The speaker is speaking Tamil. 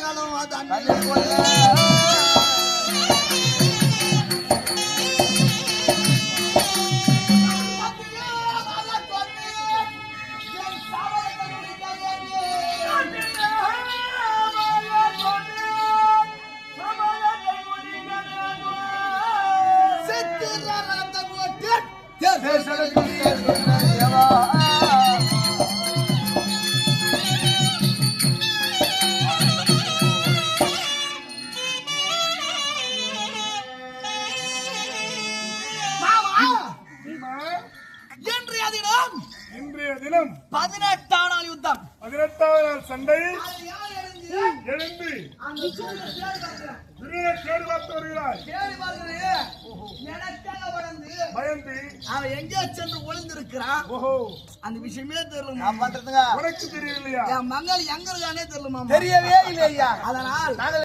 சகலம் தண்ணீர் கொள்ள இன்றைய தினம் 18ஆம் நாள் யுத்தம் 18வது நாள் சண்டை எழுந்து கேடு பார்த்து வருகிறாய். பயந்து அவன் எங்கே சென்று ஒளிந்திருக்கிறான். ஓஹோ அந்த விஷயமே தெரியல. பண்றதுங்க உனக்கு தெரியலையா? என் மகள் எங்க இருக்கானே தெரியல. தெரியவே இல்லையா? அதனால்